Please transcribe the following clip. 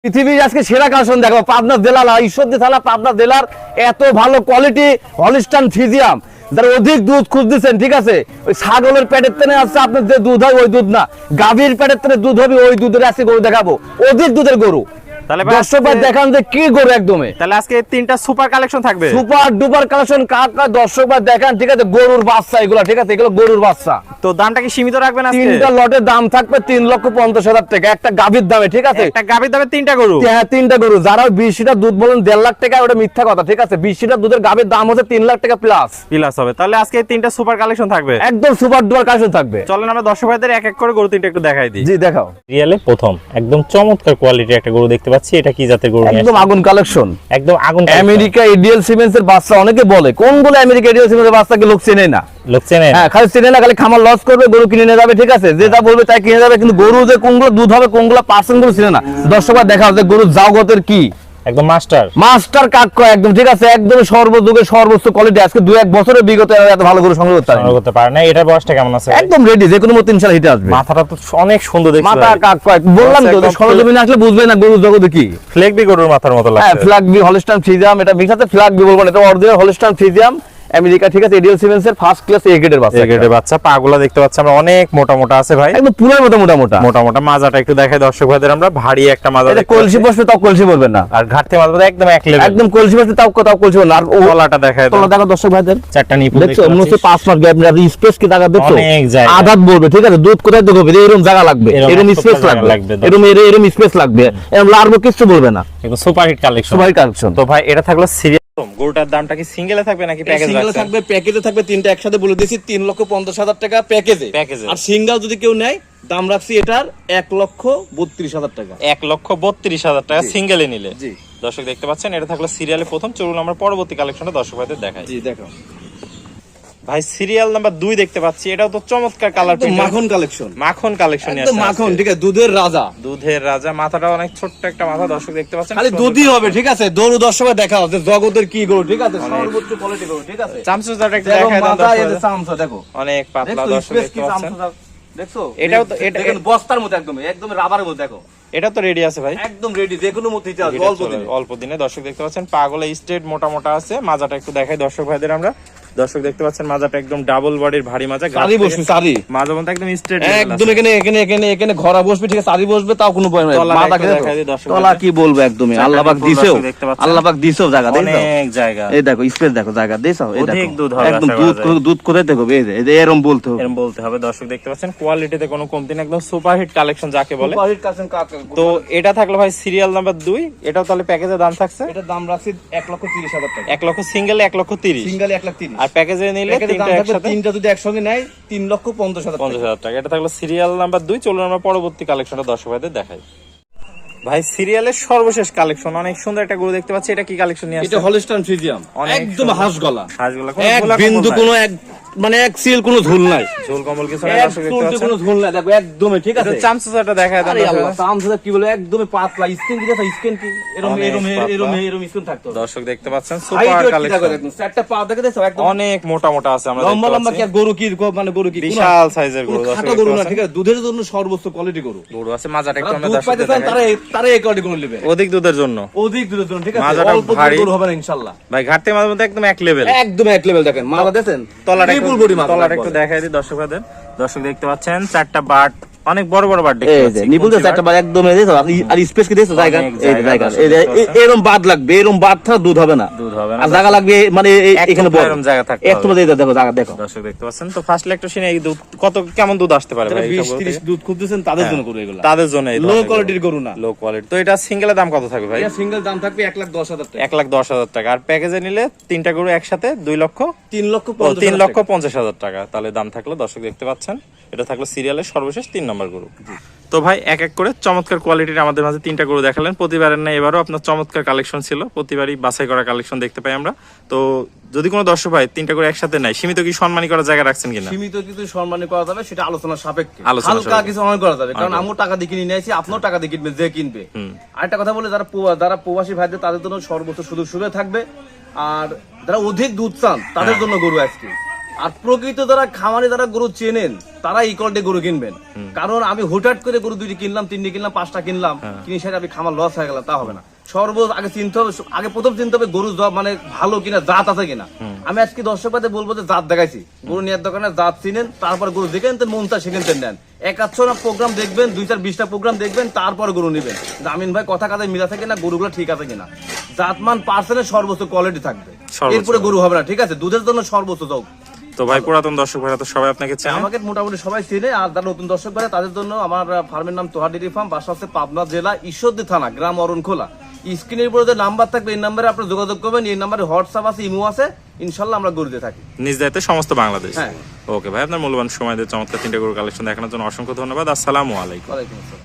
পৃথিবীর আজকে সেরা কালেকশন দেখো, পাবনা জেলা ঈশ্বরদী থানা পাবনা জেলার এত ভালো কোয়ালিটি হলিস্টান ফ্রিজিয়াম, যারা অধিক দুধ খুঁজতেছেন, ঠিক আছে, ওই ছাগলের পেটের তেনে আসছে আপনার যে দুধ হয় ওই দুধ না, গাভীর পেটের তেনে দুধ হবে ওই দুধের আজকে গরু দেখাবো, অধিক দুধের গরু। দর্শক ভাই দেখান যে কি গরু একদমই। তাহলে আজকে তিনটা সুপার কালেকশন থাকবে, সুপার ডুপার কালেকশন কাকা। দর্শক ভাই দেখান, ঠিক আছে, গরুর বাচ্চা এগুলো, ঠিক আছে, এগুলো গরুর বাচ্চা। তো দামটা কি সীমিত রাখবেন আজকে? তিনটা লটের দাম থাকবে 3,50,000 টাকা, একটা গাভীর দামে, ঠিক আছে, একটা গাভীর দামে তিনটা গরু। হ্যাঁ, তিনটা গরু। যারা 20 লিটার দুধ বলেন 1.5 লাখ টাকা, ওটা মিথ্যা কথা, ঠিক আছে। 20 লিটার দুধের গাভীর দাম হচ্ছে 3 লাখ টাকা প্লাস হবে। তাহলে আজকে তিনটা সুপার কালেকশন থাকবে, একদম সুপার ডুপার কালেকশন থাকবে। চলেন আমরা দর্শক ভাইদের এক এক করে গরু তিনটা একটু দেখাই দিই। জি দেখাও। রিয়েলে প্রথম একদম চমৎকার কোয়ালিটির একটা গরু দেখতে পাচ্ছি। এটা কি জাতের গরু? একদম আগুন কালেকশন, একদম আগুন। আমেরিকা এডিএল সিমেন্স এর বাচ্চা। অনেকে বলে কোনগুলো আমেরিকা এডিএল সিমেন্স এর বাচ্চাকে লোক চেনে না, লোক চেনে। হ্যাঁ, খালি চেনে না, খালি খামার লস করবে, গরু কিনে নিয়ে যাবে, ঠিক আছে, যে যা বলবে তাই কিনে যাবে, কিন্তু গরু যে কোনগুলো দুধ হবে কোনগুলো পার্সেন্ট গুলো চেনে না। দর্শকরা দেখাও যে গরুর জাওগতের কি একদম মাস্টার মাস্টার কাক একদম, ঠিক আছে, একদম সর্বযুগের সর্বোচ্চ কোয়ালিটি। আজকে 2-1 বছরের বিগত এত ভালো গরু সংগ্রহ করতে পারে না। এটার বয়সটা কেমন আছে? একদম রেডি, যে কোনো মতো ইনশাআল্লাহ হিটে আসবে। মাথাটা তো অনেক সুন্দর দেখতে, মাথা কাক বললাম তো, সরজমিনে আসলে বুঝবে না গরুর জগতে কি। ফ্ল্যাগবি গরুর মাথার মতো লাগছে। হ্যাঁ, ফ্ল্যাগবি হলিস্টান ফ্রিজিয়াম, এটা মিক্সাতে ফ্ল্যাগবি বলবো না, এটা অরিজিনাল হলিস্টান ফ্রিজিয়াম আমেরিকা, ঠিক আছে, এডিএল সিমেন্স এর ফার্স্ট ক্লাস এ গ্রেডের বাচ্চা। এ গ্রেডের বাচ্চা। পাগুলা দেখতে পাচ্ছি আমরা অনেক মোটা মোটা আছে ভাই, একদম পুরো মোটা মোটা। মাজাটা একটু দেখাই দর্শক ভাইদের আমরা। ভারী একটা মাজা, এটা কলসি বসবে তাও কলসি বলবেন না, আর ঘাটতে মাজা একদম এক লেভেল, একদম কলসি বসবে তাও কলসি বলবেন না। আর গলাটা দেখায়, তলা দেখো দর্শক ভাইদের, চারটা নিপুল দেখছো, মনে হচ্ছে 5 মাস গ্যাপ না, স্পেস কি জায়গা দেখছো, অনেক জায়গা, আদাত বলবে, ঠিক আছে, দুধ কোথায় দেখবে, এরকম জায়গা লাগবে, এরকম স্পেস লাগবে, এরকম স্পেস লাগবে, এরকম লারবো কিছু বলবে না। একদম super hit collection, super hit collection. তো ভাই এটা থাকলো সিরিয়াল। গরুটার দামটা কি সিঙ্গেলে থাকবে নাকি প্যাকেজে সিঙ্গেলে থাকবে? প্যাকেজে থাকবে, তিনটা একসাথে বলে দিয়েছি 3,50,000 টাকা প্যাকেজে। আর সিঙ্গেল যদি কেউ নেয় দাম রাখছি এটার 1,32,000 টাকা। 1,32,000 টাকা সিঙ্গেলে নিলে। জি দর্শক দেখতে পাচ্ছেন, এটা থাকলো সিরিয়ালে প্রথম। চলুন আমরা পরবর্তী কালেকশনটা দর্শক ভাইদের দেখাই। জি দেখাও ভাই, সিরিয়াল নাম্বার 2 দেখতে পাচ্ছি। এটাও তো চমৎকার কালার, মাখন কালেকশন, মাখন কালেকশন, একদম মাখন, ঠিক আছে, দুধের রাজা, দুধের রাজা। মাথাটা অনেক ছোট্ট একটা মাথা দর্শক দেখতে পাচ্ছেন, খালি দুধই হবে, ঠিক আছে। গরু দর্শকরা দেখাও যে জগতের কি গরু, ঠিক আছে, সর্বোচ্চ কোয়ালিটি গরু, ঠিক আছে। চামচুটাটা একটু দেখাই দাও দর্শক। চামচা দেখো অনেক পাতলা দর্শক দেখতে পাচ্ছেন। দেখছো, এটাও তো এটা দেখেন বস্তার মতো, একদম রাবারের মতো, দেখো এটা তো রেডি আছে ভাই, একদম রেডি, যে কোনো মতো অল্প দিনে দর্শক দেখতে পাচ্ছেন। পাগুলো স্ট্রেট মোটা মোটা আছে। মাজাটা একটু দেখাই দর্শক ভাইদের আমরা। দর্শক দেখতে পাচ্ছেন মাজাটা একদম ডাবল বডির ভারী মাজা, সারি বসবে, সারি মাজা বলতে একদম স্ট্রেট, একদম এখানে ঘোড়া বসবে, ঠিক আছে, সারি বসবে, তাও কোনো ভয় নাই। মাথাকে তলা কি বলবো, একদমই আল্লাহ পাক দিছেও, আল্লাহ পাক দিছেও জায়গা, অনেক জায়গা, এই দেখো স্পেস দেখো, জায়গা দিছেও, এই দেখো দুধ হবে, একদম দুধ কোথায় দেখো, এই যে এরকম বলতে হবে দর্শক দেখতে পাচ্ছেন। কোয়ালিটিতে কোনো কমতি না, একদম সুপার হিট কালেকশন যাকে বলে। সুপার হিট কালেকশন কাকা। তো এটা থাকলো ভাই সিরিয়াল নাম্বার 2। এটাও তাহলে প্যাকেজের দাম থাকছে, এটার দাম রাখছি 1,30,000 টাকা। 1 লক্ষ সিঙ্গেলে 1,30,000, সিঙ্গেলে 1,30,000, আর প্যাকেজে নিলে তিনটা যদি একসঙ্গে নেয় 3,50,000 টাকা। এটা থাকলো সিরিয়াল নাম্বার 2। চলুন আমরা পরবর্তী কালেকশনটা দর্শক ভাইদের দেখাই। ভাই সিরিয়ালের সর্বশেষ কালেকশন, অনেক সুন্দর একটা গরু দেখতে পাচ্ছি। এটা কি কালেকশন নিয়ে আসছে? এটা হলিস্টান ফ্রিজিয়াম, একদম হাঁসগলা, এক বিন্দু কোনো এক মানে এক সিল কোনো ঝুল নাই, ঝোল কম্বল কিছু নাই, দর্শক দেখতে পাচ্ছেন, কোনো ঝুল নাই, দেখো একদমই, ঠিক আছে। চামচুটা দেখায় দেন। আরে আল্লাহ, চামচুটা কি বলে, একদমই পাতলা স্কিন, কি দেখো স্কিন কি এরকম স্কিন থাকতো। দর্শক দেখতে পাচ্ছেন সুপার কালেকশন, চারটা পা দেখে দেখো একদম অনেক মোটা মোটা আছে। আমরা লম্বা লম্বা কি গরু কি মানে গরু কি বিশাল সাইজের গরু, ছোট গরু না, ঠিক আছে, দুধের জন্য সর্বোচ্চ কোয়ালিটি গরু আছে। মাজাটা একটু আমরা দর্শক তারে এই কোয়ালিটি গরু নেবে অধিক দুধের জন্য, ঠিক আছে, অল্প গরু হবে না ইনশাআল্লাহ। ভাই ঘাটতে মাঝে মধ্যে একদম এক লেভেল, দেখেন মাথা দেখেন, তলাটা একটু দেখাই দিই দর্শক ভাইদের। দর্শক দেখতে পাচ্ছেন চারটা বাট, অনেক বড় বড় বাট দেখতে পাচ্ছি। নিপুল চারটা বাট একদম আর স্পেস কি দেখছো, জায়গা এরকম বাদ লাগবে, এরকম বাদ ছাড়া দুধ হবে না, আর জায়গা লাগবে, মানে এখানে বড় জায়গা থাকবে, একটু দেখো জায়গা দেখো। দর্শক দেখতে পাচ্ছেন। তো ফার্স্ট ল্যাকটেশনে এই দুধ কত কেমন দুধ আসতে পারে ভাই? 20-30 দুধ খুঁজতেছেন তাদের জন্য গরু, এগুলো তাদের জন্য, লো কোয়ালিটির গরু না, লো কোয়ালিটি। তো এটা সিঙ্গেলের দাম কত থাকবে ভাই? এটা সিঙ্গেল দাম থাকবে 1,10,000 টাকা। 1,10,000 টাকা। আর প্যাকেজে নিলে তিনটা গরু একসাথে 3,50,000 টাকা তাহলে দাম থাকলো। দর্শক দেখতে পাচ্ছেন, এটা থাকলো সিরিয়ালের সর্বশেষ 3 নম্বর গরু। তো ভাই এক এক করে চমৎকার কোয়ালিটির আমাদের মাঝে 3টা গরু দেখালেন। প্রতিবারের না এবারও আপনার চমৎকার কালেকশন ছিল, প্রতিবারই বাছাই করা কালেকশন দেখতে পাই আমরা। তো যদি কোনো দর্শক ভাই 3টা করে একসাথে নাই, সীমিত কি সম্মানী করার জায়গা রাখছেন কিনা? সীমিত কিছু সম্মানী করা যাবে, সেটা আলোচনা সাপেক্ষে, হালকা কিছু অনেক করা যাবে, কারণ আমিও টাকা দিয়ে কিনে নিয়েছি, আপনিও টাকা দিয়ে কিনবে যে কিনবে। আরেকটা কথা বলে, যারা প্রবাসী ভাইদের তাদের জন্য সর্বোচ্চ সুযোগ সুবিধা থাকবে, আর যারা অধিক দুধ চান তাদের জন্য গরু আজকে আর প্রকৃত যারা খামারে যারা গরু চেনেন তারা এই কোয়ালিটি গরু কিনবেন। কারণ আমি হুটহাট করে গরু 2টি কিনলাম, 3টি কিনলাম, 5টা কিনলাম, কিনে সেটা আমি খামার লস হয়ে গেলাম, তা হবে না। আগে চিনতে হবে, আগে প্রথম চিনতে হবে গরু মানে ভালো কিনা, জাত আছে কিনা। আমি আজকে দর্শক বাদে বলবো যে জাত দেখাইছি, গরু নেওয়ার দোকানে জাত চিনেন, তারপর গরু দেখেন তো মন চায় সেখান থেকে নেন। 1-8 প্রোগ্রাম দেখবেন, 2-4-20টা প্রোগ্রাম দেখবেন, তারপর গরু নেবেন। আমিন ভাই কথা কাজে মিল আছে কিনা, গরুগুলো ঠিক আছে কিনা, জাতমান পার্সেন্টের সর্বোচ্চ কোয়ালিটি থাকবে, এরপরে গরু হবে না, ঠিক আছে। দুধের জন্য সর্বোচ্চ যাও। তো ভাই পুরাতন দর্শক ভাইরা তো সবাই আপনাকে চেনে, আমাকে মোটামুটি সবাই চেনে। আর যারা নতুন দর্শক ভাই তাদের জন্য আমার ফার্মের নাম তোহা ডেইরি ফার্ম, বাসা হচ্ছে পাবনা জেলা ঈশ্বরদী থানা, গ্রাম অরণখোলা। স্ক্রিনের উপরে যে নাম্বার থাকবে এই নাম্বারে আপনি যোগাযোগ করবেন। এই নাম্বারে হোয়াটসঅ্যাপ আছে, ইমো আছে, ইনশাল্লাহ আমরা গরু দিয়ে থাকি নিজ দায়িত্বে সমস্ত বাংলাদেশ। হ্যাঁ। ওকে ভাই, আপনার মূল্যবান সময় দিয়ে চমৎকার 3টা গরু কালেকশন দেখানোর জন্য অসংখ্য ধন্যবাদ। আসসালামু আলাইকুম। ওয়ালাইকুম আসসালাম।